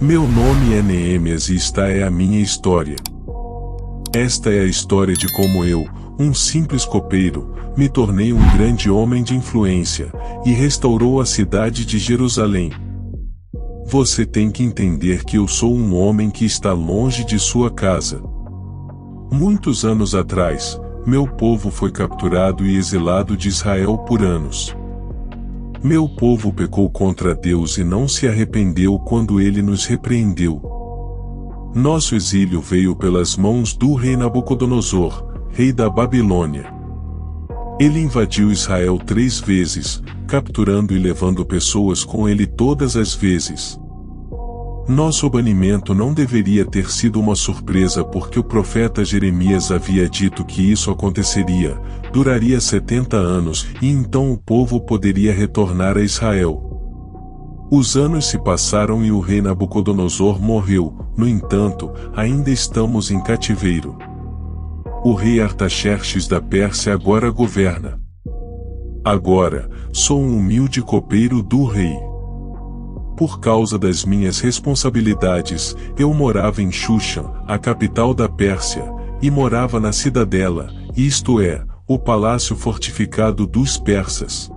Meu nome é Neemias e esta é a minha história. Esta é a história de como eu, um simples copeiro, me tornei um grande homem de influência, e restaurou a cidade de Jerusalém. Você tem que entender que eu sou um homem que está longe de sua casa. Muitos anos atrás, meu povo foi capturado e exilado de Israel por anos. Meu povo pecou contra Deus e não se arrependeu quando ele nos repreendeu. Nosso exílio veio pelas mãos do rei Nabucodonosor, rei da Babilônia. Ele invadiu Israel 3 vezes, capturando e levando pessoas com ele todas as vezes. Nosso banimento não deveria ter sido uma surpresa porque o profeta Jeremias havia dito que isso aconteceria, duraria 70 anos e então o povo poderia retornar a Israel. Os anos se passaram e o rei Nabucodonosor morreu, no entanto, ainda estamos em cativeiro. O rei Artaxerxes da Pérsia agora governa. Agora, sou um humilde copeiro do rei. Por causa das minhas responsabilidades, eu morava em Xuxan, a capital da Pérsia, e morava na cidadela, isto é, o palácio fortificado dos persas.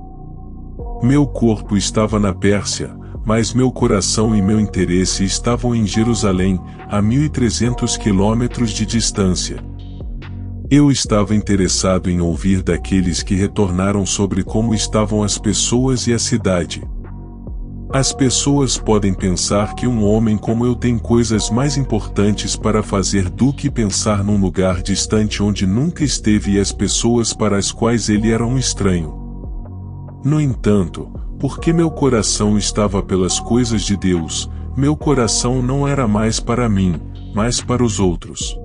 Meu corpo estava na Pérsia, mas meu coração e meu interesse estavam em Jerusalém, a 1.300 quilômetros de distância. Eu estava interessado em ouvir daqueles que retornaram sobre como estavam as pessoas e a cidade. As pessoas podem pensar que um homem como eu tem coisas mais importantes para fazer do que pensar num lugar distante onde nunca esteve e as pessoas para as quais ele era um estranho. No entanto, porque meu coração estava pelas coisas de Deus, meu coração não era mais para mim, mas para os outros.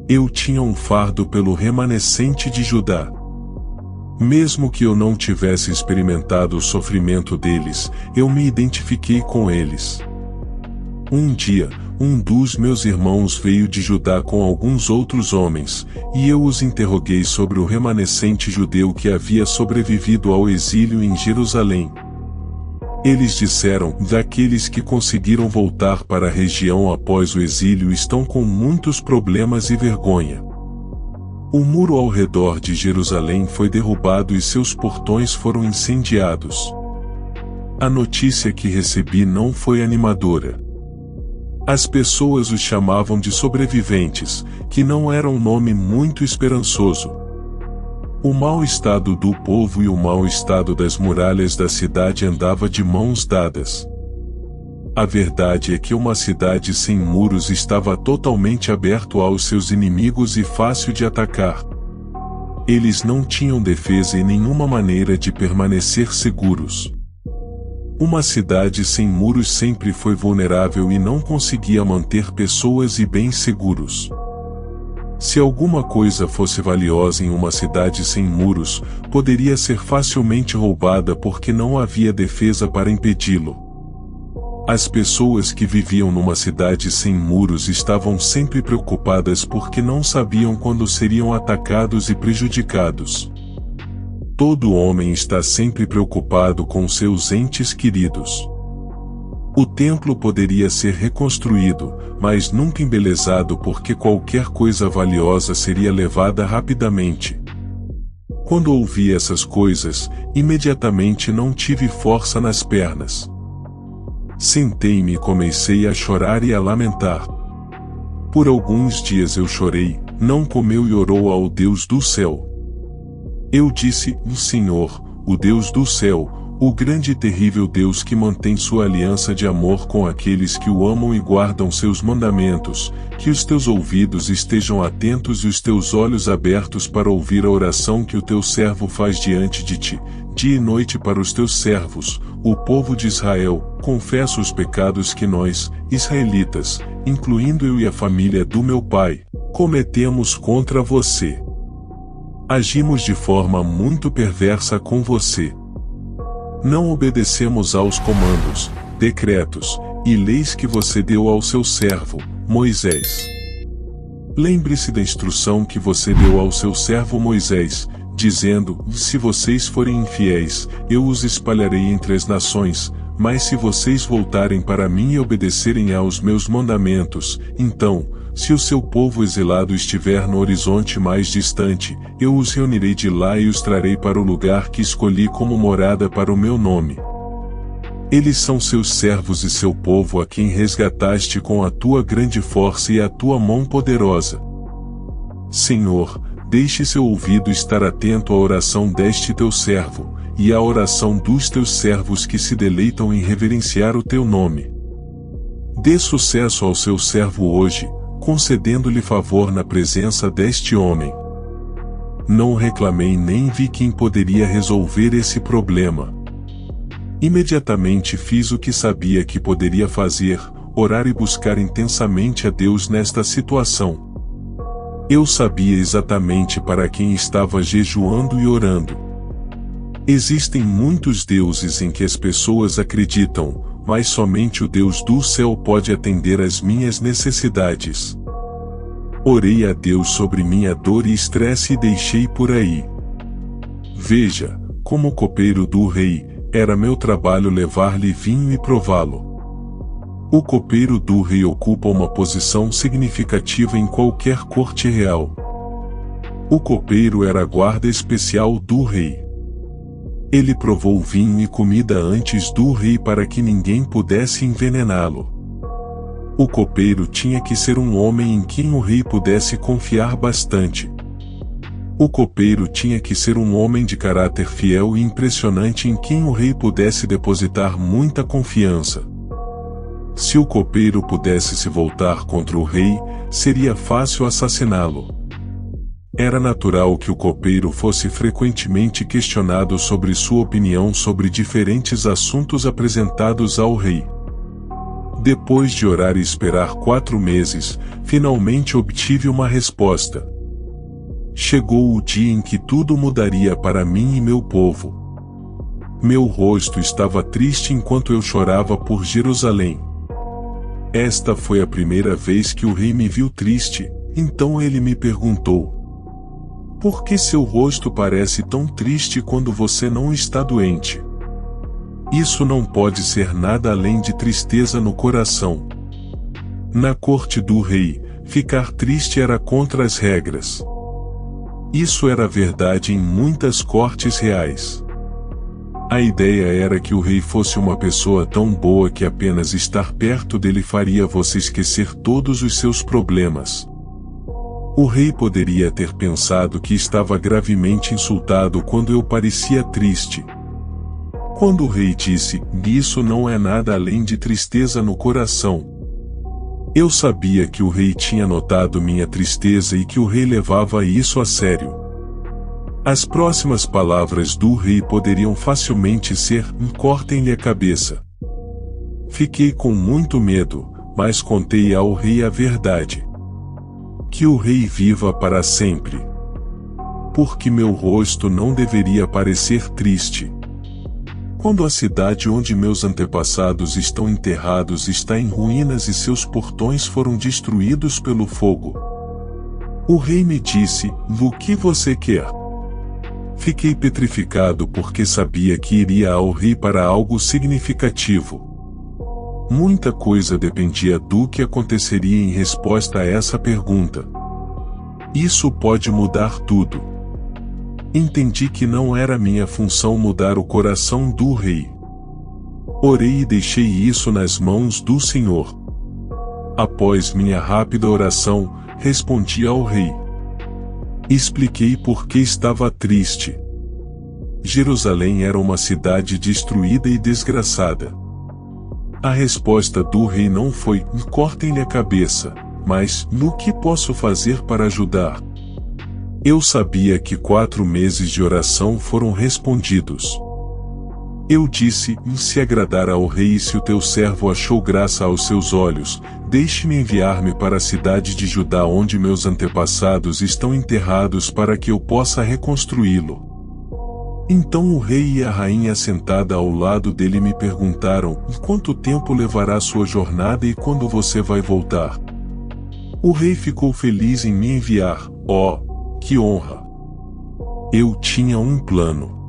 Eu tinha um fardo pelo remanescente de Judá. Mesmo que eu não tivesse experimentado o sofrimento deles, eu me identifiquei com eles. Um dia, um dos meus irmãos veio de Judá com alguns outros homens, e eu os interroguei sobre o remanescente judeu que havia sobrevivido ao exílio em Jerusalém. Eles disseram: daqueles que conseguiram voltar para a região após o exílio estão com muitos problemas e vergonha. O muro ao redor de Jerusalém foi derrubado e seus portões foram incendiados. A notícia que recebi não foi animadora. As pessoas os chamavam de sobreviventes, que não era um nome muito esperançoso. O mau estado do povo e o mau estado das muralhas da cidade andava de mãos dadas. A verdade é que uma cidade sem muros estava totalmente aberta aos seus inimigos e fácil de atacar. Eles não tinham defesa e nenhuma maneira de permanecer seguros. Uma cidade sem muros sempre foi vulnerável e não conseguia manter pessoas e bens seguros. Se alguma coisa fosse valiosa em uma cidade sem muros, poderia ser facilmente roubada porque não havia defesa para impedi-lo. As pessoas que viviam numa cidade sem muros estavam sempre preocupadas porque não sabiam quando seriam atacados e prejudicados. Todo homem está sempre preocupado com seus entes queridos. O templo poderia ser reconstruído, mas nunca embelezado porque qualquer coisa valiosa seria levada rapidamente. Quando ouvi essas coisas, imediatamente não tive força nas pernas. Sentei-me e comecei a chorar e a lamentar. Por alguns dias eu chorei, não comeu e orou ao Deus do céu. Eu disse: o Senhor, o Deus do céu, o grande e terrível Deus que mantém sua aliança de amor com aqueles que o amam e guardam seus mandamentos, que os teus ouvidos estejam atentos e os teus olhos abertos para ouvir a oração que o teu servo faz diante de ti, dia e noite para os teus servos, o povo de Israel. Confesso os pecados que nós, israelitas, incluindo eu e a família do meu pai, cometemos contra você. Agimos de forma muito perversa com você. Não obedecemos aos comandos, decretos e leis que você deu ao seu servo, Moisés. Lembre-se da instrução que você deu ao seu servo Moisés, dizendo: se vocês forem infiéis, eu os espalharei entre as nações, mas se vocês voltarem para mim e obedecerem aos meus mandamentos, então, se o seu povo exilado estiver no horizonte mais distante, eu os reunirei de lá e os trarei para o lugar que escolhi como morada para o meu nome. Eles são seus servos e seu povo a quem resgataste com a tua grande força e a tua mão poderosa. Senhor, deixe seu ouvido estar atento à oração deste teu servo, e à oração dos teus servos que se deleitam em reverenciar o teu nome. Dê sucesso ao seu servo hoje, concedendo-lhe favor na presença deste homem. Não reclamei nem vi quem poderia resolver esse problema. Imediatamente fiz o que sabia que poderia fazer, orar e buscar intensamente a Deus nesta situação. Eu sabia exatamente para quem estava jejuando e orando. Existem muitos deuses em que as pessoas acreditam, mas somente o Deus do céu pode atender às minhas necessidades. Orei a Deus sobre minha dor e estresse e deixei por aí. Veja, como copeiro do rei, era meu trabalho levar-lhe vinho e prová-lo. O copeiro do rei ocupa uma posição significativa em qualquer corte real. O copeiro era a guarda especial do rei. Ele provou vinho e comida antes do rei para que ninguém pudesse envenená-lo. O copeiro tinha que ser um homem em quem o rei pudesse confiar bastante. O copeiro tinha que ser um homem de caráter fiel e impressionante em quem o rei pudesse depositar muita confiança. Se o copeiro pudesse se voltar contra o rei, seria fácil assassiná-lo. Era natural que o copeiro fosse frequentemente questionado sobre sua opinião sobre diferentes assuntos apresentados ao rei. Depois de orar e esperar 4 meses, finalmente obtive uma resposta. Chegou o dia em que tudo mudaria para mim e meu povo. Meu rosto estava triste enquanto eu chorava por Jerusalém. Esta foi a primeira vez que o rei me viu triste, então ele me perguntou: por que seu rosto parece tão triste quando você não está doente? Isso não pode ser nada além de tristeza no coração. Na corte do rei, ficar triste era contra as regras. Isso era verdade em muitas cortes reais. A ideia era que o rei fosse uma pessoa tão boa que apenas estar perto dele faria você esquecer todos os seus problemas. O rei poderia ter pensado que estava gravemente insultado quando eu parecia triste. Quando o rei disse: "Isso não é nada além de tristeza no coração", eu sabia que o rei tinha notado minha tristeza e que o rei levava isso a sério. As próximas palavras do rei poderiam facilmente ser: "Cortem-lhe a cabeça". Fiquei com muito medo, mas contei ao rei a verdade. Que o rei viva para sempre. Porque meu rosto não deveria parecer triste. Quando a cidade onde meus antepassados estão enterrados está em ruínas e seus portões foram destruídos pelo fogo. O rei me disse: "O que você quer?" Fiquei petrificado porque sabia que iria ao rei para algo significativo. Muita coisa dependia do que aconteceria em resposta a essa pergunta. Isso pode mudar tudo. Entendi que não era minha função mudar o coração do rei. Orei e deixei isso nas mãos do Senhor. Após minha rápida oração, respondi ao rei. Expliquei por que estava triste. Jerusalém era uma cidade destruída e desgraçada. A resposta do rei não foi: "Cortem-lhe a cabeça", mas: "No que posso fazer para ajudar?" Eu sabia que 4 meses de oração foram respondidos. Eu disse: "Se agradar ao rei e se o teu servo achou graça aos seus olhos, deixe-me enviar-me para a cidade de Judá onde meus antepassados estão enterrados para que eu possa reconstruí-lo." Então o rei e a rainha sentada ao lado dele me perguntaram: "Quanto tempo levará sua jornada e quando você vai voltar?" O rei ficou feliz em me enviar. Oh, que honra! Eu tinha um plano.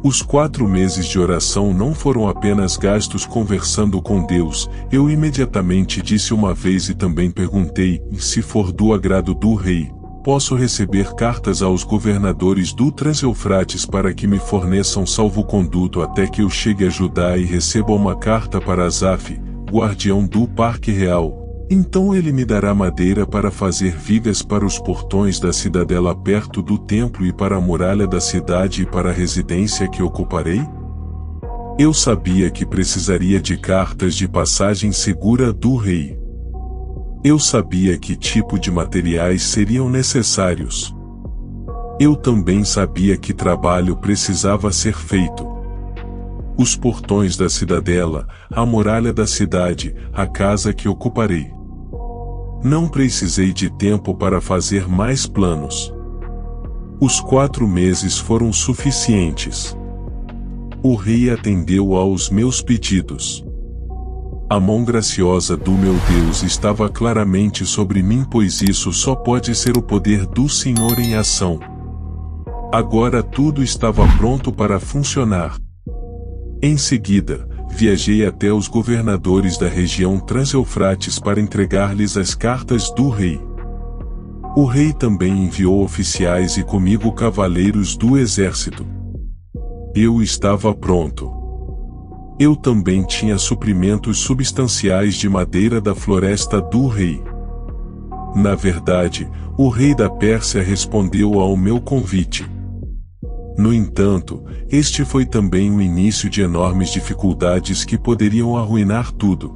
Os 4 meses de oração não foram apenas gastos conversando com Deus. Eu imediatamente disse uma vez e também perguntei: se for do agrado do rei, posso receber cartas aos governadores do Trans-Eufrates para que me forneçam salvo-conduto até que eu chegue a Judá e receba uma carta para Asaf, guardião do Parque Real. Então ele me dará madeira para fazer vigas para os portões da cidadela perto do templo e para a muralha da cidade e para a residência que ocuparei? Eu sabia que precisaria de cartas de passagem segura do rei. Eu sabia que tipo de materiais seriam necessários. Eu também sabia que trabalho precisava ser feito. Os portões da cidadela, a muralha da cidade, a casa que ocuparei. Não precisei de tempo para fazer mais planos. Os 4 meses foram suficientes. O rei atendeu aos meus pedidos. A mão graciosa do meu Deus estava claramente sobre mim, pois isso só pode ser o poder do Senhor em ação. Agora tudo estava pronto para funcionar. Em seguida, viajei até os governadores da região Trans-Eufrates para entregar-lhes as cartas do rei. O rei também enviou oficiais e comigo cavaleiros do exército. Eu estava pronto. Eu também tinha suprimentos substanciais de madeira da floresta do rei. Na verdade, o rei da Pérsia respondeu ao meu convite. No entanto, este foi também o início de enormes dificuldades que poderiam arruinar tudo.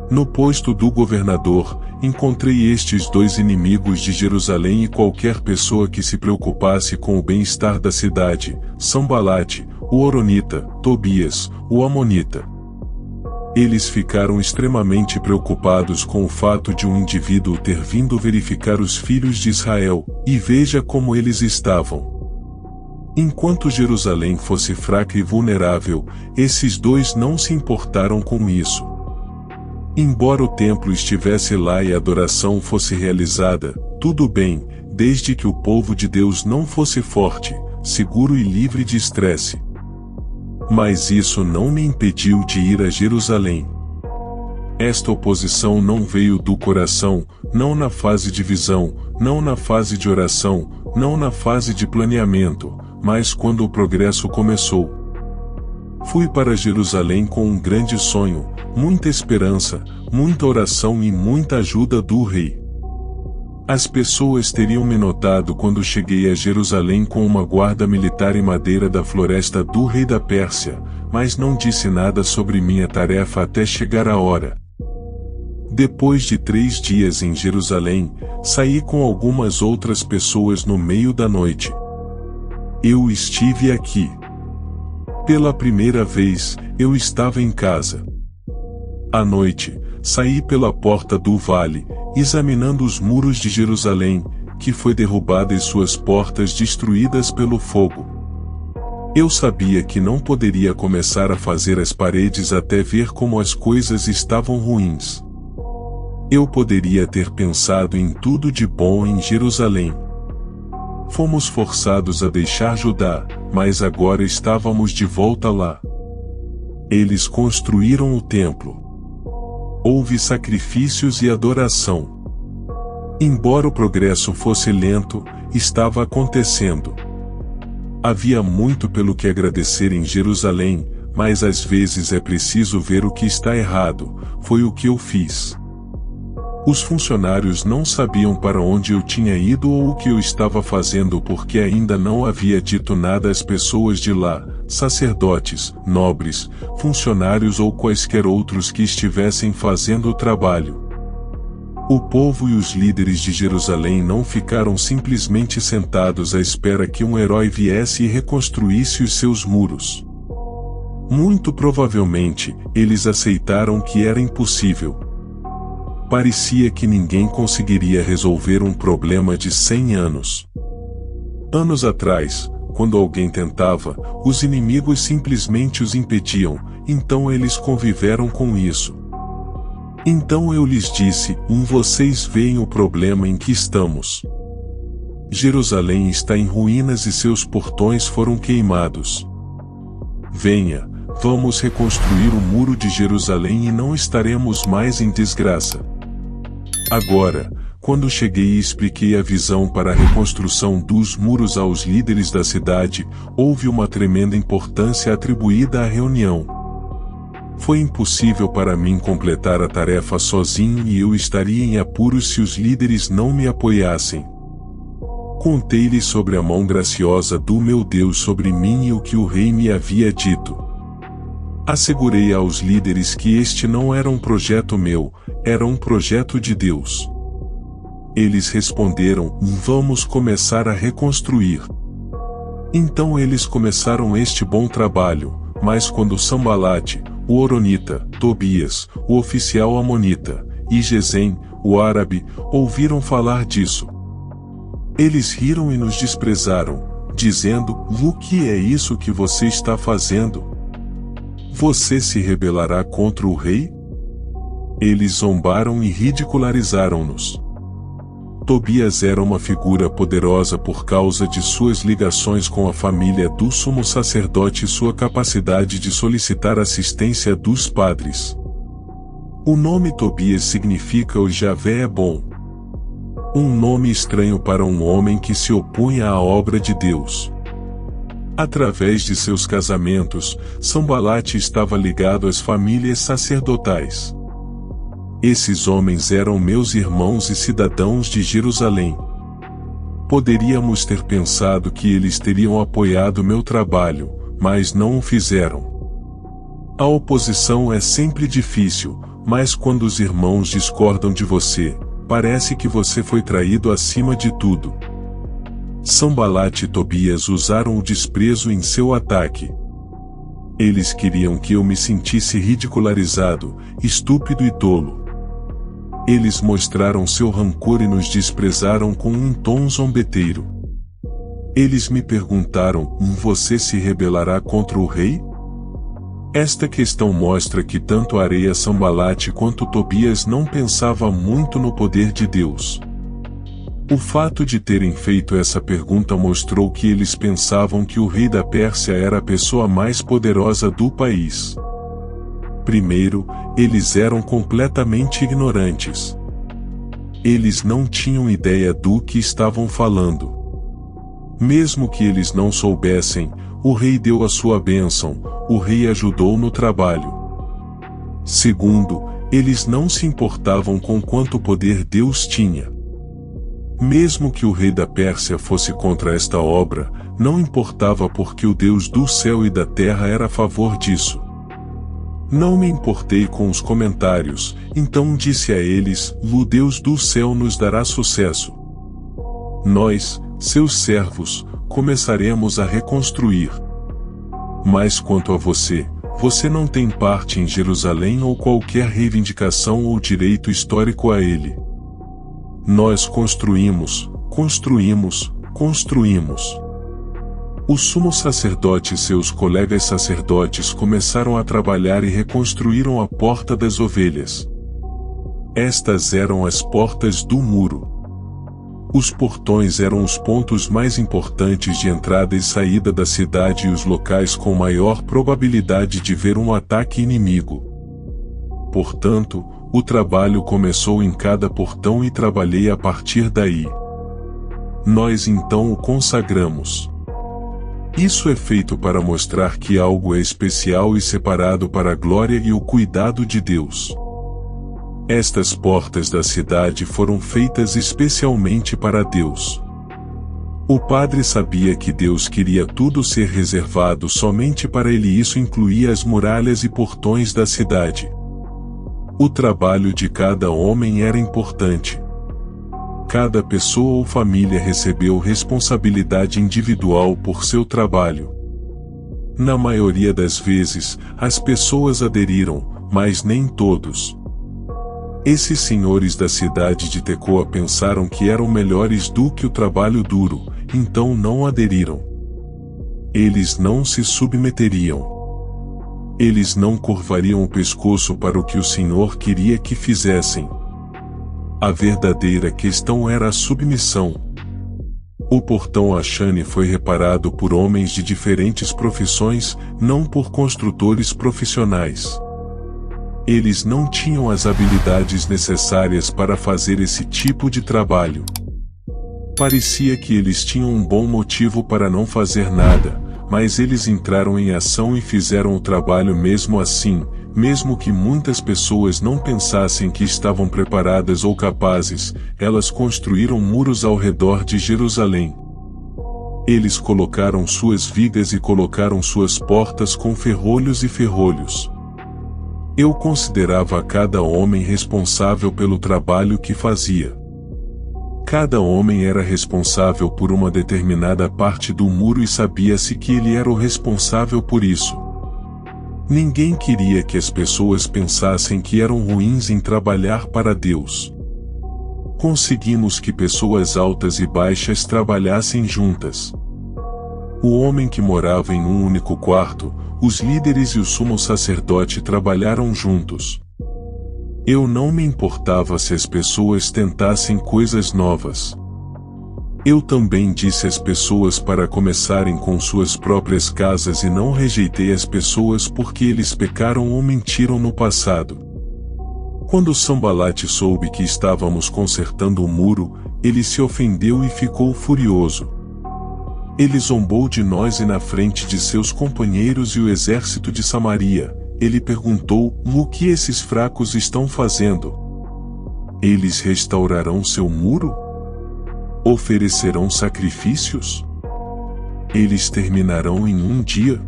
No posto do governador, encontrei estes 2 inimigos de Jerusalém e qualquer pessoa que se preocupasse com o bem-estar da cidade: Sambalate, o Horonita, Tobias, o Amonita. Eles ficaram extremamente preocupados com o fato de um indivíduo ter vindo verificar os filhos de Israel, e veja como eles estavam. Enquanto Jerusalém fosse fraca e vulnerável, esses 2 não se importaram com isso. Embora o templo estivesse lá e a adoração fosse realizada, tudo bem, desde que o povo de Deus não fosse forte, seguro e livre de estresse. Mas isso não me impediu de ir a Jerusalém. Esta oposição não veio do coração, não na fase de visão, não na fase de oração, não na fase de planeamento, mas quando o progresso começou. Fui para Jerusalém com um grande sonho, muita esperança, muita oração e muita ajuda do rei. As pessoas teriam me notado quando cheguei a Jerusalém com uma guarda militar em madeira da floresta do rei da Pérsia, mas não disse nada sobre minha tarefa até chegar a hora. Depois de 3 dias em Jerusalém, saí com algumas outras pessoas no meio da noite. Eu estive aqui. Pela primeira vez, eu estava em casa. À noite, saí pela porta do vale, examinando os muros de Jerusalém, que foi derrubada e suas portas destruídas pelo fogo. Eu sabia que não poderia começar a fazer as paredes até ver como as coisas estavam ruins. Eu poderia ter pensado em tudo de bom em Jerusalém. Fomos forçados a deixar Judá, mas agora estávamos de volta lá. Eles construíram o templo. Houve sacrifícios e adoração. Embora o progresso fosse lento, estava acontecendo. Havia muito pelo que agradecer em Jerusalém, mas às vezes é preciso ver o que está errado. Foi o que eu fiz. Os funcionários não sabiam para onde eu tinha ido ou o que eu estava fazendo porque ainda não havia dito nada às pessoas de lá, sacerdotes, nobres, funcionários ou quaisquer outros que estivessem fazendo o trabalho. O povo e os líderes de Jerusalém não ficaram simplesmente sentados à espera que um herói viesse e reconstruísse os seus muros. Muito provavelmente, eles aceitaram que era impossível. Parecia que ninguém conseguiria resolver um problema de 100 anos. Anos atrás, quando alguém tentava, os inimigos simplesmente os impediam, então eles conviveram com isso. Então eu lhes disse: vocês veem o problema em que estamos. Jerusalém está em ruínas e seus portões foram queimados. Venha, vamos reconstruir o muro de Jerusalém e não estaremos mais em desgraça. Agora, quando cheguei e expliquei a visão para a reconstrução dos muros aos líderes da cidade, houve uma tremenda importância atribuída à reunião. Foi impossível para mim completar a tarefa sozinho e eu estaria em apuros se os líderes não me apoiassem. Contei-lhes sobre a mão graciosa do meu Deus sobre mim e o que o rei me havia dito. Assegurei aos líderes que este não era um projeto meu, era um projeto de Deus. Eles responderam: vamos começar a reconstruir. Então eles começaram este bom trabalho, mas quando Sambalate, o Horonita, Tobias, o oficial amonita, e Gesem, o árabe, ouviram falar disso, eles riram e nos desprezaram, dizendo: o que é isso que você está fazendo? Você se rebelará contra o rei? Eles zombaram e ridicularizaram-nos. Tobias era uma figura poderosa por causa de suas ligações com a família do sumo sacerdote e sua capacidade de solicitar assistência dos padres. O nome Tobias significa o Javé é bom. Um nome estranho para um homem que se opunha à obra de Deus. Através de seus casamentos, Sambalate estava ligado às famílias sacerdotais. Esses homens eram meus irmãos e cidadãos de Jerusalém. Poderíamos ter pensado que eles teriam apoiado meu trabalho, mas não o fizeram. A oposição é sempre difícil, mas quando os irmãos discordam de você, parece que você foi traído acima de tudo. Sambalate e Tobias usaram o desprezo em seu ataque. Eles queriam que eu me sentisse ridicularizado, estúpido e tolo. Eles mostraram seu rancor e nos desprezaram com um tom zombeteiro. Eles me perguntaram: você se rebelará contra o rei? Esta questão mostra que tanto Areia Sambalate quanto Tobias não pensavam muito no poder de Deus. O fato de terem feito essa pergunta mostrou que eles pensavam que o rei da Pérsia era a pessoa mais poderosa do país. Primeiro, eles eram completamente ignorantes. Eles não tinham ideia do que estavam falando. Mesmo que eles não soubessem, o rei deu a sua bênção, o rei ajudou no trabalho. Segundo, eles não se importavam com quanto poder Deus tinha. Mesmo que o rei da Pérsia fosse contra esta obra, não importava porque o Deus do céu e da terra era a favor disso. Não me importei com os comentários, então disse a eles: o Deus do céu nos dará sucesso. Nós, seus servos, começaremos a reconstruir. Mas quanto a você, você não tem parte em Jerusalém ou qualquer reivindicação ou direito histórico a ele. Nós construímos. O sumo sacerdote e seus colegas sacerdotes começaram a trabalhar e reconstruíram a Porta das Ovelhas. Estas eram as portas do muro. Os portões eram os pontos mais importantes de entrada e saída da cidade e os locais com maior probabilidade de ver um ataque inimigo. Portanto, o trabalho começou em cada portão e trabalhei a partir daí. Nós então o consagramos. Isso é feito para mostrar que algo é especial e separado para a glória e o cuidado de Deus. Estas portas da cidade foram feitas especialmente para Deus. O padre sabia que Deus queria tudo ser reservado somente para ele e isso incluía as muralhas e portões da cidade. O trabalho de cada homem era importante. Cada pessoa ou família recebeu responsabilidade individual por seu trabalho. Na maioria das vezes, as pessoas aderiram, mas nem todos. Esses senhores da cidade de Tecoa pensaram que eram melhores do que o trabalho duro, então não aderiram. Eles não se submeteriam. Eles não curvariam o pescoço para o que o Senhor queria que fizessem. A verdadeira questão era a submissão. O portão Ashani foi reparado por homens de diferentes profissões, não por construtores profissionais. Eles não tinham as habilidades necessárias para fazer esse tipo de trabalho. Parecia que eles tinham um bom motivo para não fazer nada, mas eles entraram em ação e fizeram o trabalho mesmo assim, mesmo que muitas pessoas não pensassem que estavam preparadas ou capazes. Elas construíram muros ao redor de Jerusalém. Eles colocaram suas vigas e colocaram suas portas com ferrolhos e ferrolhos. Eu considerava cada homem responsável pelo trabalho que fazia. Cada homem era responsável por uma determinada parte do muro e sabia-se que ele era o responsável por isso. Ninguém queria que as pessoas pensassem que eram ruins em trabalhar para Deus. Conseguimos que pessoas altas e baixas trabalhassem juntas. O homem que morava em um único quarto, os líderes e o sumo sacerdote trabalharam juntos. Eu não me importava se as pessoas tentassem coisas novas. Eu também disse às pessoas para começarem com suas próprias casas e não rejeitei as pessoas porque eles pecaram ou mentiram no passado. Quando Sambalate soube que estávamos consertando o muro, ele se ofendeu e ficou furioso. Ele zombou de nós e na frente de seus companheiros e o exército de Samaria. Ele perguntou: o que esses fracos estão fazendo? Eles restaurarão seu muro? Oferecerão sacrifícios? Eles terminarão em um dia?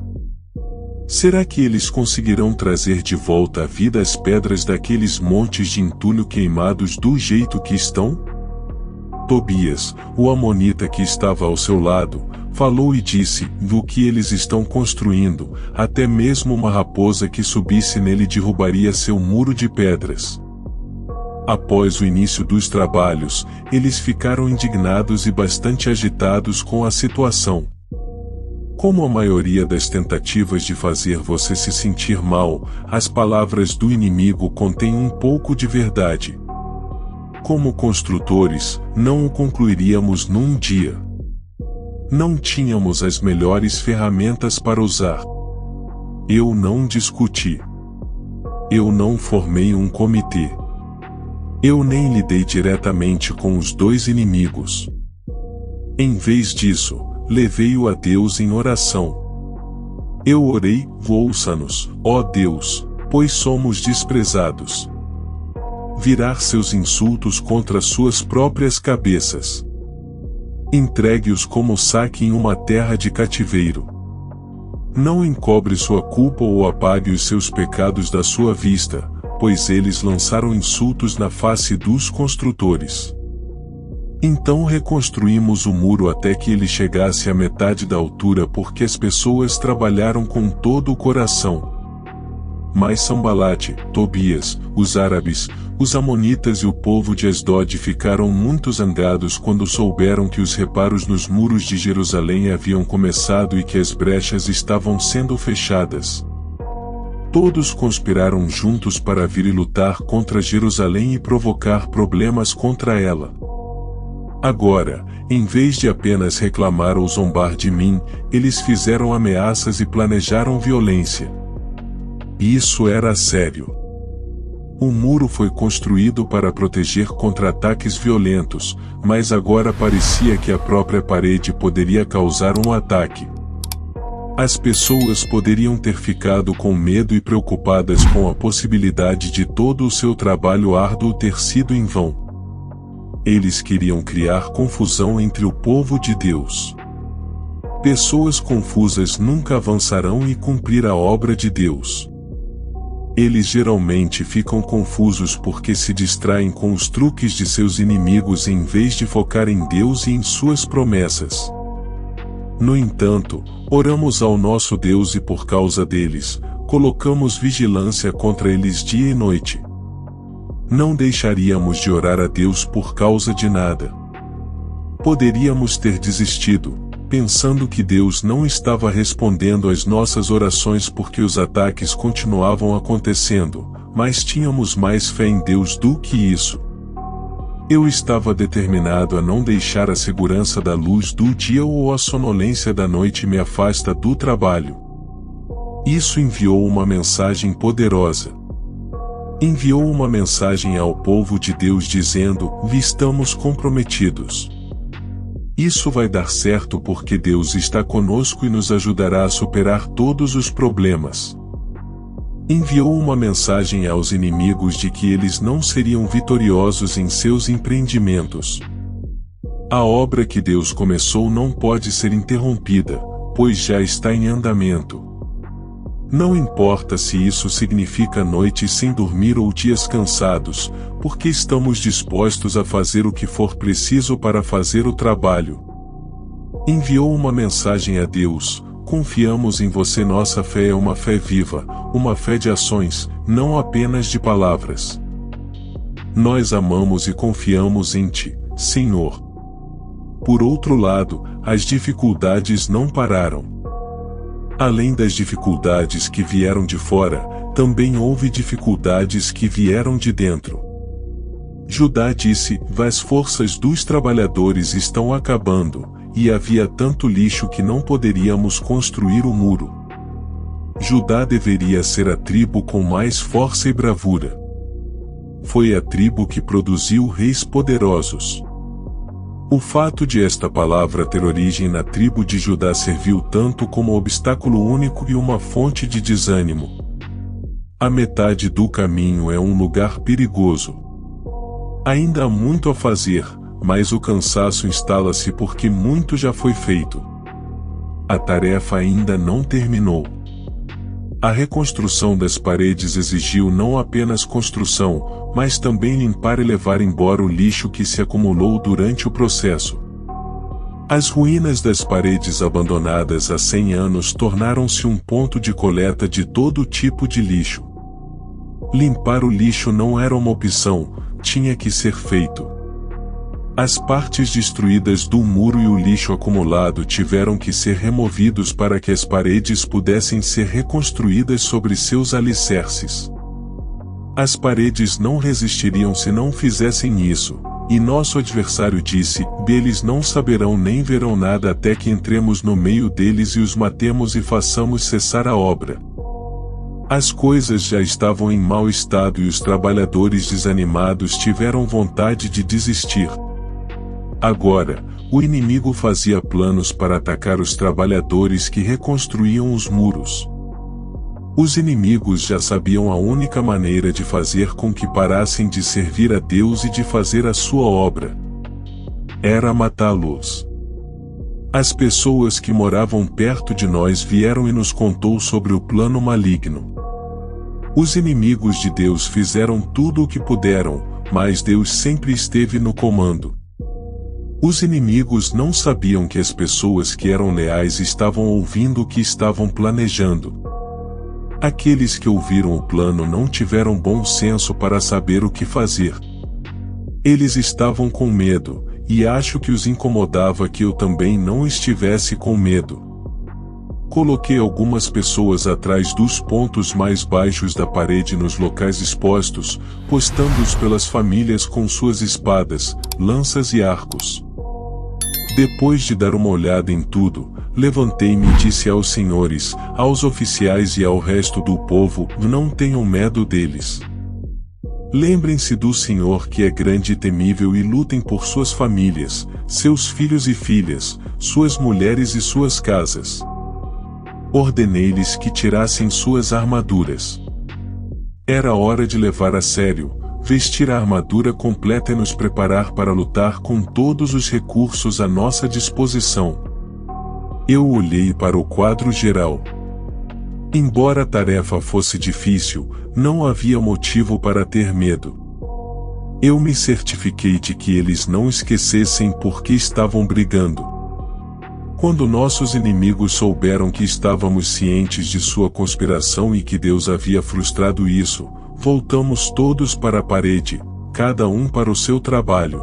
Será que eles conseguirão trazer de volta à vida as pedras daqueles montes de entulho queimados do jeito que estão? Tobias, o amonita que estava ao seu lado, falou e disse: do que eles estão construindo, até mesmo uma raposa que subisse nele derrubaria seu muro de pedras. Após o início dos trabalhos, eles ficaram indignados e bastante agitados com a situação. Como a maioria das tentativas de fazer você se sentir mal, as palavras do inimigo contêm um pouco de verdade. Como construtores, não o concluiríamos num dia. Não tínhamos as melhores ferramentas para usar. Eu não discuti. Eu não formei um comitê. Eu nem lidei diretamente com os dois inimigos. Em vez disso, levei-o a Deus em oração. Eu orei: ouça-nos, ó Deus, pois somos desprezados. Virar seus insultos contra suas próprias cabeças. Entregue-os como saque em uma terra de cativeiro. Não encobre sua culpa ou apague os seus pecados da sua vista, pois eles lançaram insultos na face dos construtores. Então reconstruímos o muro até que ele chegasse à metade da altura porque as pessoas trabalharam com todo o coração. Mas Sambalate, Tobias, os árabes, os amonitas e o povo de Asdod ficaram muito zangados quando souberam que os reparos nos muros de Jerusalém haviam começado e que as brechas estavam sendo fechadas. Todos conspiraram juntos para vir e lutar contra Jerusalém e provocar problemas contra ela. Agora, em vez de apenas reclamar ou zombar de mim, eles fizeram ameaças e planejaram violência. Isso era sério. O muro foi construído para proteger contra ataques violentos, mas agora parecia que a própria parede poderia causar um ataque. As pessoas poderiam ter ficado com medo e preocupadas com a possibilidade de todo o seu trabalho árduo ter sido em vão. Eles queriam criar confusão entre o povo de Deus. Pessoas confusas nunca avançarão e cumprir a obra de Deus. Eles geralmente ficam confusos porque se distraem com os truques de seus inimigos em vez de focar em Deus e em suas promessas. No entanto, oramos ao nosso Deus e por causa deles, colocamos vigilância contra eles dia e noite. Não deixaríamos de orar a Deus por causa de nada. Poderíamos ter desistido, pensando que Deus não estava respondendo às nossas orações porque os ataques continuavam acontecendo, mas tínhamos mais fé em Deus do que isso. Eu estava determinado a não deixar a segurança da luz do dia ou a sonolência da noite me afasta do trabalho. Isso enviou uma mensagem poderosa. Enviou uma mensagem ao povo de Deus dizendo: estamos comprometidos. Isso vai dar certo porque Deus está conosco e nos ajudará a superar todos os problemas. Enviou uma mensagem aos inimigos de que eles não seriam vitoriosos em seus empreendimentos. A obra que Deus começou não pode ser interrompida, pois já está em andamento. Não importa se isso significa noites sem dormir ou dias cansados, porque estamos dispostos a fazer o que for preciso para fazer o trabalho. Enviou uma mensagem a Deus: confiamos em você. Nossa fé é uma fé viva, uma fé de ações, não apenas de palavras. Nós amamos e confiamos em Ti, Senhor. Por outro lado, as dificuldades não pararam. Além das dificuldades que vieram de fora, também houve dificuldades que vieram de dentro. Judá disse: as forças dos trabalhadores estão acabando, e havia tanto lixo que não poderíamos construir o muro. Judá deveria ser a tribo com mais força e bravura. Foi a tribo que produziu reis poderosos. O fato de esta palavra ter origem na tribo de Judá serviu tanto como obstáculo único e uma fonte de desânimo. A metade do caminho é um lugar perigoso. Ainda há muito a fazer, mas o cansaço instala-se porque muito já foi feito. A tarefa ainda não terminou. A reconstrução das paredes exigiu não apenas construção, mas também limpar e levar embora o lixo que se acumulou durante o processo. As ruínas das paredes abandonadas há 100 anos tornaram-se um ponto de coleta de todo tipo de lixo. Limpar o lixo não era uma opção, tinha que ser feito. As partes destruídas do muro e o lixo acumulado tiveram que ser removidos para que as paredes pudessem ser reconstruídas sobre seus alicerces. As paredes não resistiriam se não fizessem isso, e nosso adversário disse: eles não saberão nem verão nada até que entremos no meio deles e os matemos e façamos cessar a obra. As coisas já estavam em mau estado e os trabalhadores desanimados tiveram vontade de desistir. Agora, o inimigo fazia planos para atacar os trabalhadores que reconstruíam os muros. Os inimigos já sabiam a única maneira de fazer com que parassem de servir a Deus e de fazer a sua obra. Era matá-los. As pessoas que moravam perto de nós vieram e nos contou sobre o plano maligno. Os inimigos de Deus fizeram tudo o que puderam, mas Deus sempre esteve no comando. Os inimigos não sabiam que as pessoas que eram leais estavam ouvindo o que estavam planejando. Aqueles que ouviram o plano não tiveram bom senso para saber o que fazer. Eles estavam com medo, e acho que os incomodava que eu também não estivesse com medo. Coloquei algumas pessoas atrás dos pontos mais baixos da parede nos locais expostos, postando-os pelas famílias com suas espadas, lanças e arcos. Depois de dar uma olhada em tudo, levantei-me e disse aos senhores, aos oficiais e ao resto do povo: não tenham medo deles. Lembrem-se do Senhor que é grande e temível e lutem por suas famílias, seus filhos e filhas, suas mulheres e suas casas. Ordenei-lhes que tirassem suas armaduras. Era hora de levar a sério, vestir a armadura completa e nos preparar para lutar com todos os recursos à nossa disposição. Eu olhei para o quadro geral. Embora a tarefa fosse difícil, não havia motivo para ter medo. Eu me certifiquei de que eles não esquecessem por que estavam brigando. Quando nossos inimigos souberam que estávamos cientes de sua conspiração e que Deus havia frustrado isso, voltamos todos para a parede, cada um para o seu trabalho.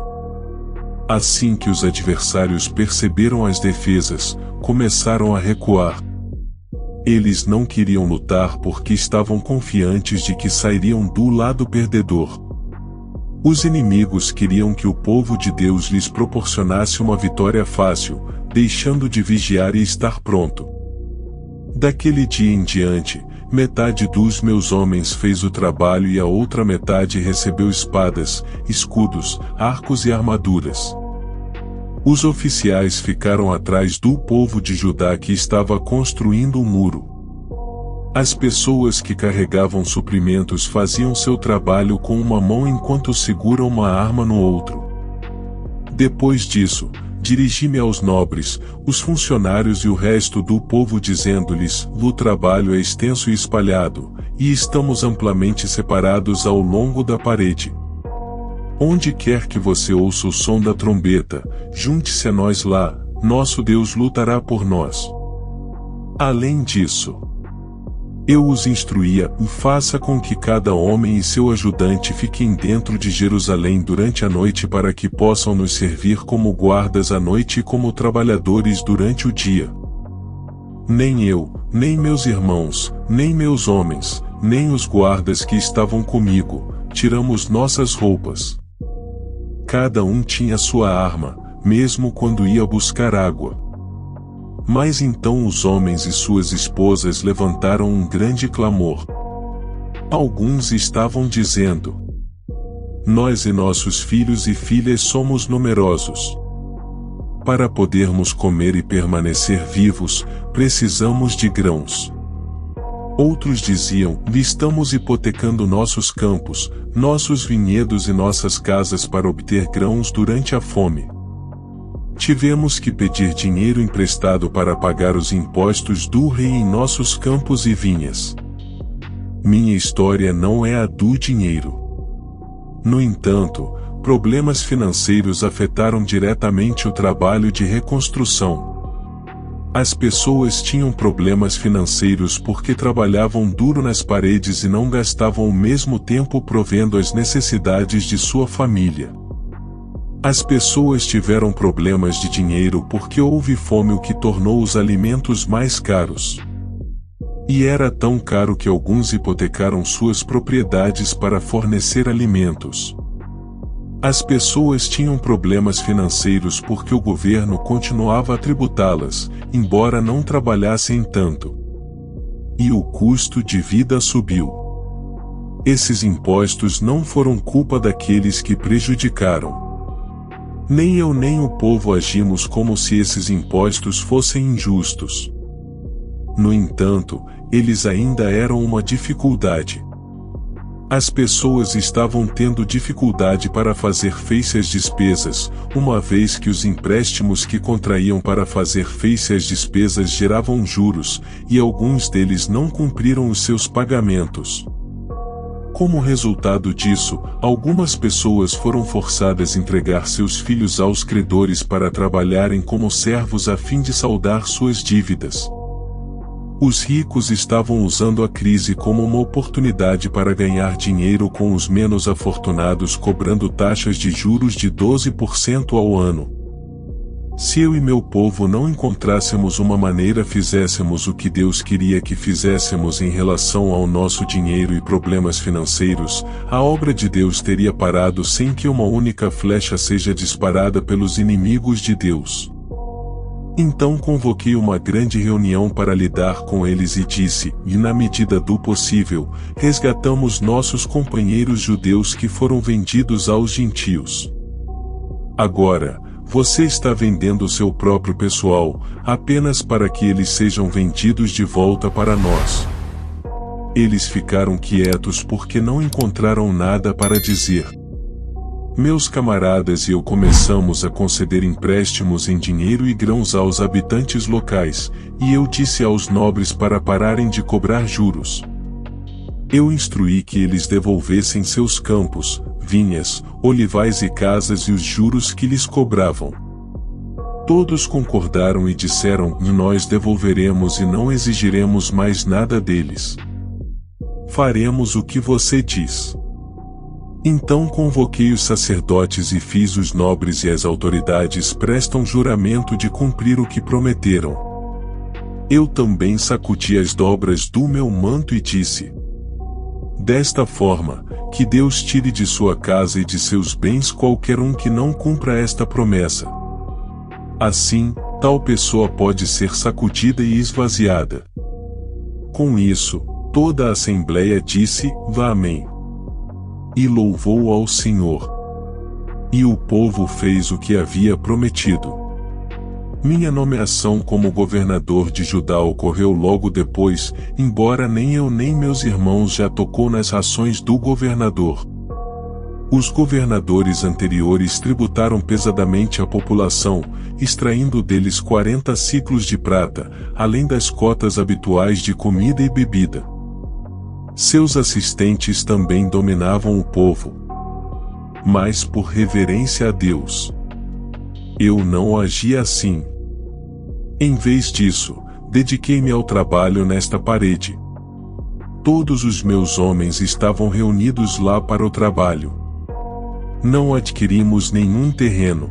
Assim que os adversários perceberam as defesas, começaram a recuar. Eles não queriam lutar porque estavam confiantes de que sairiam do lado perdedor. Os inimigos queriam que o povo de Deus lhes proporcionasse uma vitória fácil, deixando de vigiar e estar pronto. Daquele dia em diante, metade dos meus homens fez o trabalho e a outra metade recebeu espadas, escudos, arcos e armaduras. Os oficiais ficaram atrás do povo de Judá que estava construindo um muro. As pessoas que carregavam suprimentos faziam seu trabalho com uma mão enquanto seguram uma arma no outro. Depois disso, dirigi-me aos nobres, os funcionários e o resto do povo dizendo-lhes: o trabalho é extenso e espalhado, e estamos amplamente separados ao longo da parede. Onde quer que você ouça o som da trombeta, junte-se a nós lá, nosso Deus lutará por nós. Além disso, eu os instruía: faça com que cada homem e seu ajudante fiquem dentro de Jerusalém durante a noite para que possam nos servir como guardas à noite e como trabalhadores durante o dia. Nem eu, nem meus irmãos, nem meus homens, nem os guardas que estavam comigo, tiramos nossas roupas. Cada um tinha sua arma, mesmo quando ia buscar água. Mas então os homens e suas esposas levantaram um grande clamor. Alguns estavam dizendo: nós e nossos filhos e filhas somos numerosos. Para podermos comer e permanecer vivos, precisamos de grãos. Outros diziam: estamos hipotecando nossos campos, nossos vinhedos e nossas casas para obter grãos durante a fome. Tivemos que pedir dinheiro emprestado para pagar os impostos do rei em nossos campos e vinhas. Minha história não é a do dinheiro. No entanto, problemas financeiros afetaram diretamente o trabalho de reconstrução. As pessoas tinham problemas financeiros porque trabalhavam duro nas paredes e não gastavam o mesmo tempo provendo as necessidades de sua família. As pessoas tiveram problemas de dinheiro porque houve fome, o que tornou os alimentos mais caros. E era tão caro que alguns hipotecaram suas propriedades para fornecer alimentos. As pessoas tinham problemas financeiros porque o governo continuava a tributá-las, embora não trabalhassem tanto. E o custo de vida subiu. Esses impostos não foram culpa daqueles que prejudicaram. Nem eu nem o povo agimos como se esses impostos fossem injustos. No entanto, eles ainda eram uma dificuldade. As pessoas estavam tendo dificuldade para fazer face às despesas, uma vez que os empréstimos que contraíam para fazer face às despesas geravam juros, e alguns deles não cumpriram os seus pagamentos. Como resultado disso, algumas pessoas foram forçadas a entregar seus filhos aos credores para trabalharem como servos a fim de saldar suas dívidas. Os ricos estavam usando a crise como uma oportunidade para ganhar dinheiro com os menos afortunados, cobrando taxas de juros de 12% ao ano. Se eu e meu povo não encontrássemos uma maneira, fizéssemos o que Deus queria que fizéssemos em relação ao nosso dinheiro e problemas financeiros, a obra de Deus teria parado sem que uma única flecha seja disparada pelos inimigos de Deus. Então convoquei uma grande reunião para lidar com eles e disse: e na medida do possível, resgatamos nossos companheiros judeus que foram vendidos aos gentios. Agora, você está vendendo seu próprio pessoal, apenas para que eles sejam vendidos de volta para nós. Eles ficaram quietos porque não encontraram nada para dizer. Meus camaradas e eu começamos a conceder empréstimos em dinheiro e grãos aos habitantes locais, e eu disse aos nobres para pararem de cobrar juros. Eu instruí que eles devolvessem seus campos, vinhas, olivais e casas e os juros que lhes cobravam. Todos concordaram e disseram: nós devolveremos e não exigiremos mais nada deles. Faremos o que você diz. Então convoquei os sacerdotes e fiz os nobres e as autoridades prestam juramento de cumprir o que prometeram. Eu também sacudi as dobras do meu manto e disse: desta forma, que Deus tire de sua casa e de seus bens qualquer um que não cumpra esta promessa. Assim, tal pessoa pode ser sacudida e esvaziada. Com isso, toda a assembleia disse, vá amém. E louvou ao Senhor. E o povo fez o que havia prometido. Minha nomeação como governador de Judá ocorreu logo depois, embora nem eu nem meus irmãos já tocou nas rações do governador. Os governadores anteriores tributaram pesadamente a população, extraindo deles 40 ciclos de prata, além das cotas habituais de comida e bebida. Seus assistentes também dominavam o povo. Mas por reverência a Deus, eu não agia assim. Em vez disso, dediquei-me ao trabalho nesta parede. Todos os meus homens estavam reunidos lá para o trabalho. Não adquirimos nenhum terreno.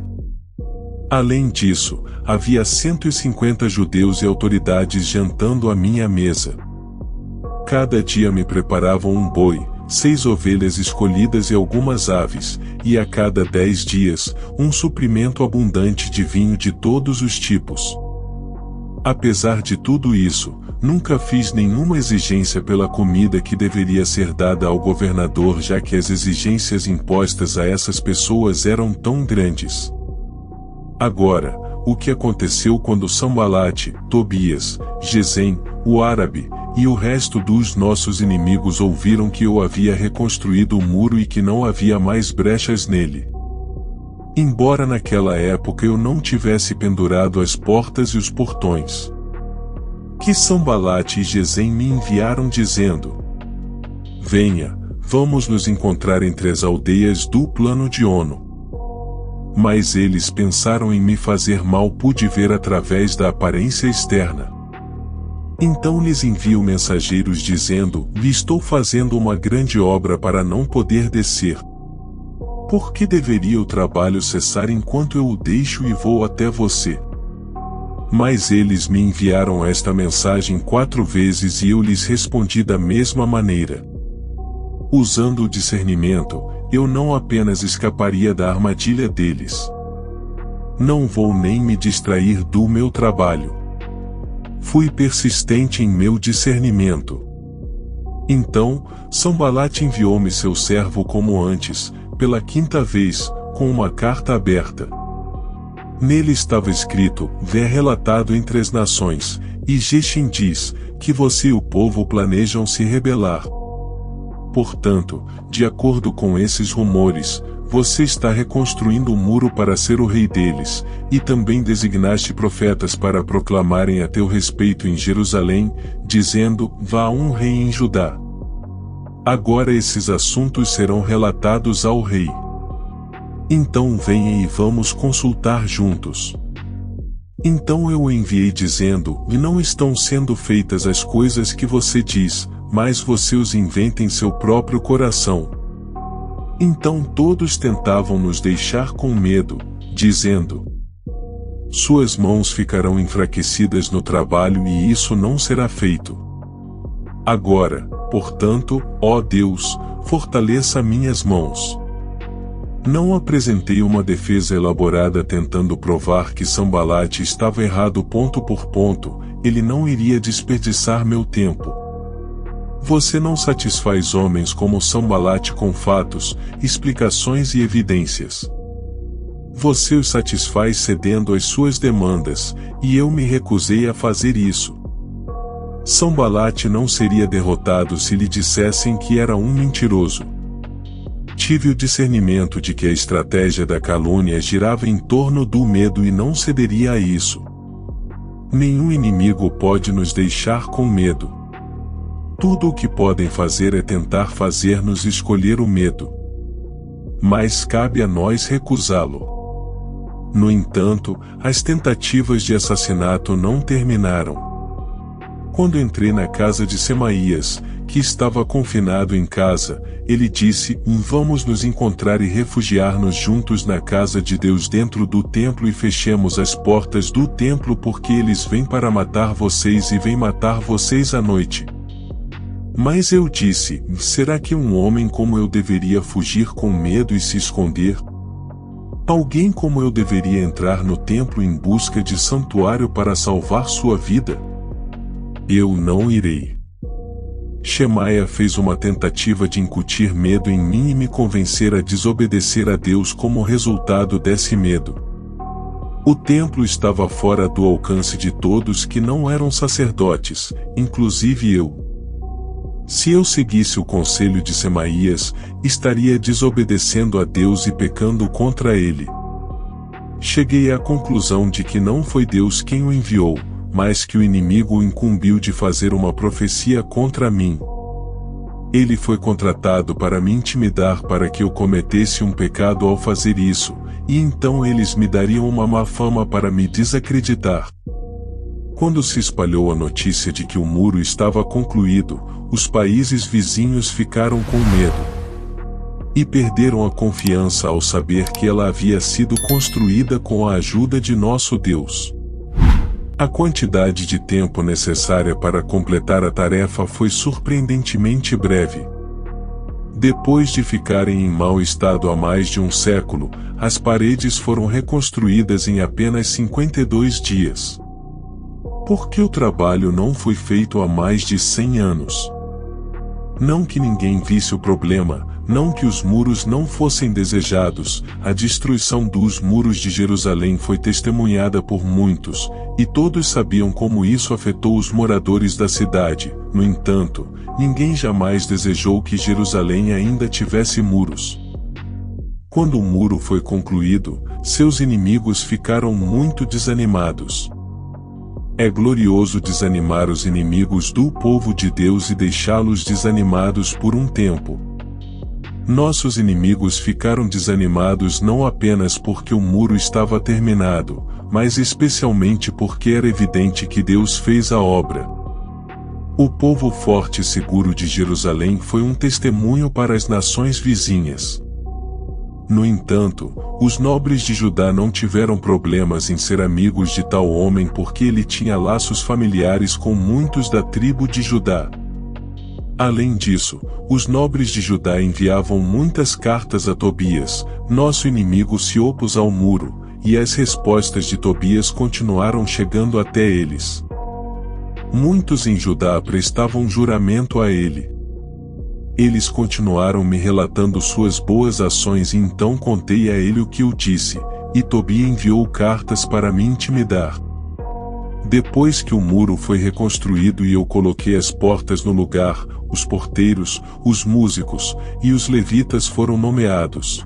Além disso, havia 150 judeus e autoridades jantando à minha mesa. Cada dia me preparavam um boi, 6 ovelhas escolhidas e algumas aves, e a cada 10 dias, um suprimento abundante de vinho de todos os tipos. Apesar de tudo isso, nunca fiz nenhuma exigência pela comida que deveria ser dada ao governador, já que as exigências impostas a essas pessoas eram tão grandes. Agora, o que aconteceu quando Sambalate, Tobias, Gesem, o árabe, e o resto dos nossos inimigos ouviram que eu havia reconstruído o muro e que não havia mais brechas nele? Embora naquela época eu não tivesse pendurado as portas e os portões, que Sambalate e Gesem me enviaram dizendo: venha, vamos nos encontrar entre as aldeias do plano de Ono. Mas eles pensaram em me fazer mal, pude ver através da aparência externa. Então lhes envio mensageiros dizendo: estou fazendo uma grande obra para não poder descer. Por que deveria o trabalho cessar enquanto eu o deixo e vou até você? Mas eles me enviaram esta mensagem 4 vezes e eu lhes respondi da mesma maneira. Usando o discernimento, eu não apenas escaparia da armadilha deles. Não vou nem me distrair do meu trabalho. Fui persistente em meu discernimento. Então, Sambalate enviou-me seu servo como antes, pela 5ª vez, com uma carta aberta. Nele estava escrito: Vé relatado entre as nações, e Gesem diz, que você e o povo planejam se rebelar. Portanto, de acordo com esses rumores, você está reconstruindo um muro para ser o rei deles, e também designaste profetas para proclamarem a teu respeito em Jerusalém, dizendo: vá um rei em Judá. Agora esses assuntos serão relatados ao rei. Então venha e vamos consultar juntos. Então eu o enviei dizendo: e não estão sendo feitas as coisas que você diz, mas você os inventa em seu próprio coração. Então todos tentavam nos deixar com medo, dizendo: suas mãos ficarão enfraquecidas no trabalho e isso não será feito. Agora, portanto, ó Deus, fortaleça minhas mãos. Não apresentei uma defesa elaborada tentando provar que Sambalate estava errado ponto por ponto, ele não iria desperdiçar meu tempo. Você não satisfaz homens como Sambalate com fatos, explicações e evidências. Você os satisfaz cedendo às suas demandas, e eu me recusei a fazer isso. Sambalate não seria derrotado se lhe dissessem que era um mentiroso. Tive o discernimento de que a estratégia da calúnia girava em torno do medo e não cederia a isso. Nenhum inimigo pode nos deixar com medo. Tudo o que podem fazer é tentar fazer-nos escolher o medo. Mas cabe a nós recusá-lo. No entanto, as tentativas de assassinato não terminaram. Quando entrei na casa de Semaías, que estava confinado em casa, ele disse: vamos nos encontrar e refugiar-nos juntos na casa de Deus dentro do templo e fechemos as portas do templo porque eles vêm para matar vocês e vêm matar vocês à noite. Mas eu disse: será que um homem como eu deveria fugir com medo e se esconder? Alguém como eu deveria entrar no templo em busca de santuário para salvar sua vida? Eu não irei. Shemaia fez uma tentativa de incutir medo em mim e me convencer a desobedecer a Deus como resultado desse medo. O templo estava fora do alcance de todos que não eram sacerdotes, inclusive eu. Se eu seguisse o conselho de Semaías, estaria desobedecendo a Deus e pecando contra ele. Cheguei à conclusão de que não foi Deus quem o enviou, mas que o inimigo o incumbiu de fazer uma profecia contra mim. Ele foi contratado para me intimidar para que eu cometesse um pecado ao fazer isso, e então eles me dariam uma má fama para me desacreditar. Quando se espalhou a notícia de que o muro estava concluído, os países vizinhos ficaram com medo. E perderam a confiança ao saber que ela havia sido construída com a ajuda de nosso Deus. A quantidade de tempo necessária para completar a tarefa foi surpreendentemente breve. Depois de ficarem em mau estado há mais de um século, as paredes foram reconstruídas em apenas 52 dias. Por que o trabalho não foi feito há mais de 100 anos? Não que ninguém visse o problema, não que os muros não fossem desejados, a destruição dos muros de Jerusalém foi testemunhada por muitos, e todos sabiam como isso afetou os moradores da cidade. No entanto, ninguém jamais desejou que Jerusalém ainda tivesse muros. Quando o muro foi concluído, seus inimigos ficaram muito desanimados. É glorioso desanimar os inimigos do povo de Deus e deixá-los desanimados por um tempo. Nossos inimigos ficaram desanimados não apenas porque o muro estava terminado, mas especialmente porque era evidente que Deus fez a obra. O povo forte e seguro de Jerusalém foi um testemunho para as nações vizinhas. No entanto, os nobres de Judá não tiveram problemas em ser amigos de tal homem porque ele tinha laços familiares com muitos da tribo de Judá. Além disso, os nobres de Judá enviavam muitas cartas a Tobias, nosso inimigo se opôs ao muro, e as respostas de Tobias continuaram chegando até eles. Muitos em Judá prestavam juramento a ele. Eles continuaram me relatando suas boas ações e então contei a ele o que eu disse, e Tobia enviou cartas para me intimidar. Depois que o muro foi reconstruído e eu coloquei as portas no lugar, os porteiros, os músicos e os levitas foram nomeados.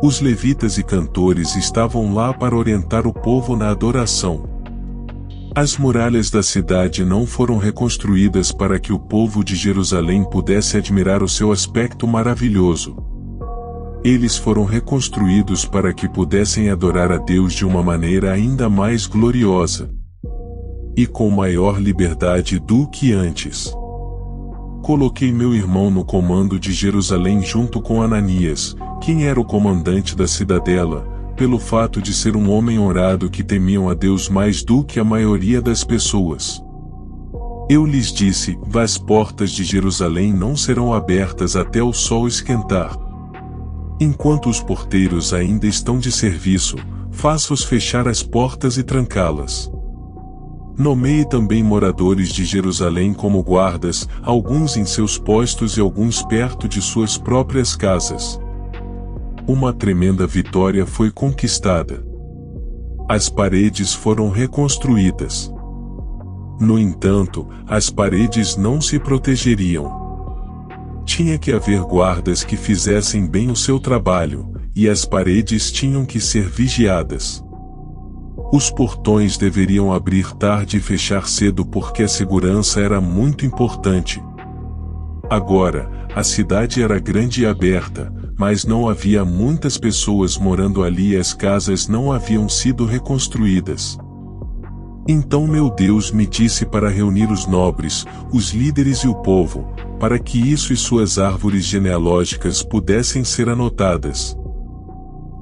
Os levitas e cantores estavam lá para orientar o povo na adoração. As muralhas da cidade não foram reconstruídas para que o povo de Jerusalém pudesse admirar o seu aspecto maravilhoso. Eles foram reconstruídos para que pudessem adorar a Deus de uma maneira ainda mais gloriosa e com maior liberdade do que antes. Coloquei meu irmão no comando de Jerusalém junto com Ananias, quem era o comandante da cidadela, pelo fato de ser um homem honrado que temiam a Deus mais do que a maioria das pessoas. Eu lhes disse: as portas de Jerusalém não serão abertas até o sol esquentar. Enquanto os porteiros ainda estão de serviço, faça-os fechar as portas e trancá-las. Nomeie também moradores de Jerusalém como guardas, alguns em seus postos e alguns perto de suas próprias casas. Uma tremenda vitória foi conquistada. As paredes foram reconstruídas. No entanto, as paredes não se protegeriam. Tinha que haver guardas que fizessem bem o seu trabalho, e as paredes tinham que ser vigiadas. Os portões deveriam abrir tarde e fechar cedo porque a segurança era muito importante. Agora, a cidade era grande e aberta, mas não havia muitas pessoas morando ali e as casas não haviam sido reconstruídas. Então meu Deus me disse para reunir os nobres, os líderes e o povo, para que isso e suas árvores genealógicas pudessem ser anotadas.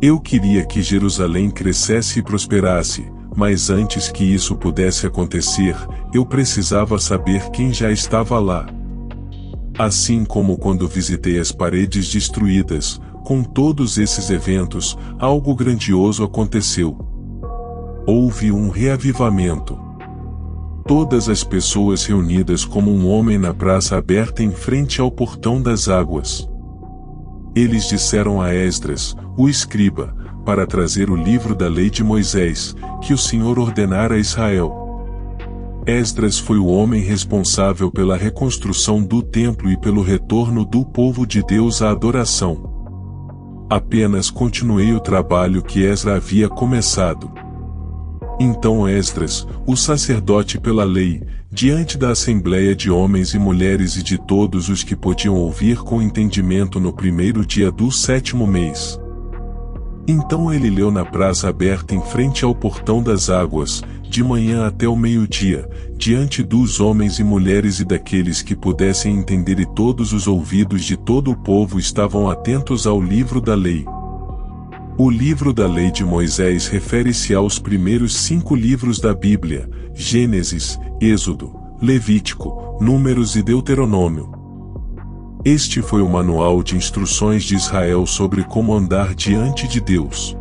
Eu queria que Jerusalém crescesse e prosperasse, mas antes que isso pudesse acontecer, eu precisava saber quem já estava lá. Assim como quando visitei as paredes destruídas, com todos esses eventos, algo grandioso aconteceu. Houve um reavivamento. Todas as pessoas reunidas como um homem na praça aberta em frente ao portão das águas. Eles disseram a Esdras, o escriba, para trazer o livro da lei de Moisés, que o Senhor ordenara a Israel. Esdras foi o homem responsável pela reconstrução do templo e pelo retorno do povo de Deus à adoração. Apenas continuei o trabalho que Esdras havia começado. Então Esdras, o sacerdote pela lei, diante da assembleia de homens e mulheres e de todos os que podiam ouvir com entendimento no primeiro dia do 7º mês. Então ele leu na praça aberta em frente ao portão das águas, de manhã até o meio-dia, diante dos homens e mulheres e daqueles que pudessem entender, e todos os ouvidos de todo o povo estavam atentos ao livro da lei. O livro da lei de Moisés refere-se aos primeiros 5 livros da Bíblia: Gênesis, Êxodo, Levítico, Números e Deuteronômio. Este foi o manual de instruções de Israel sobre como andar diante de Deus.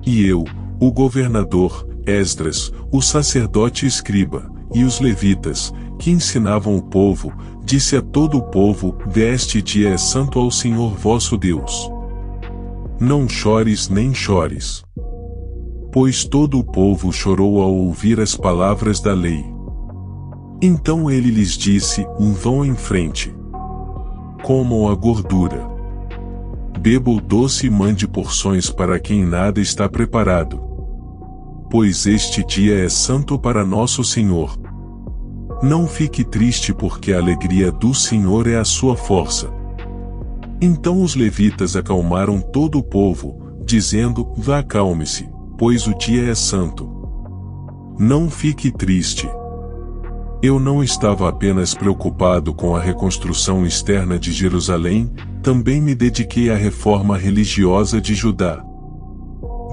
E eu, o governador, Esdras, o sacerdote e escriba, e os levitas, que ensinavam o povo, disse a todo o povo: Este dia é santo ao Senhor vosso Deus. Não chores nem chores. Pois todo o povo chorou ao ouvir as palavras da lei. Então ele lhes disse: Vão em frente. Comam a gordura. Beba o doce e mande porções para quem nada está preparado. Pois este dia é santo para nosso Senhor. Não fique triste, porque a alegria do Senhor é a sua força. Então os levitas acalmaram todo o povo, dizendo: Acalme-se, pois o dia é santo. Não fique triste. Eu não estava apenas preocupado com a reconstrução externa de Jerusalém, também me dediquei à reforma religiosa de Judá.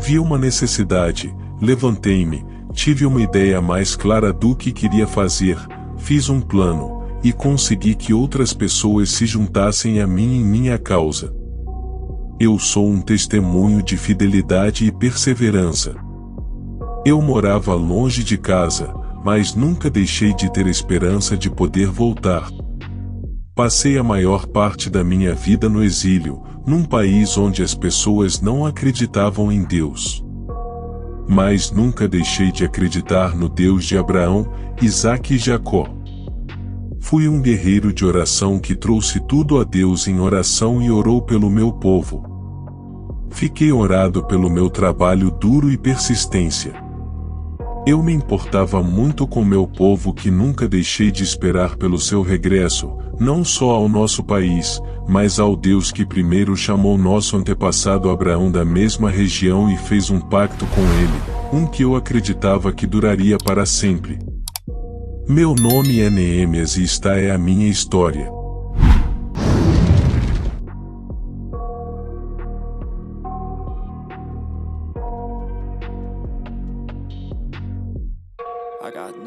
Vi uma necessidade, levantei-me, tive uma ideia mais clara do que queria fazer, fiz um plano, e consegui que outras pessoas se juntassem a mim em minha causa. Eu sou um testemunho de fidelidade e perseverança. Eu morava longe de casa, mas nunca deixei de ter esperança de poder voltar. Passei a maior parte da minha vida no exílio, num país onde as pessoas não acreditavam em Deus. Mas nunca deixei de acreditar no Deus de Abraão, Isaque e Jacó. Fui um guerreiro de oração que trouxe tudo a Deus em oração e orou pelo meu povo. Fiquei orado pelo meu trabalho duro e persistência. Eu me importava muito com meu povo, que nunca deixei de esperar pelo seu regresso, não só ao nosso país, mas ao Deus que primeiro chamou nosso antepassado Abraão da mesma região e fez um pacto com ele, que eu acreditava que duraria para sempre. Meu nome é Neemias e esta é a minha história. I got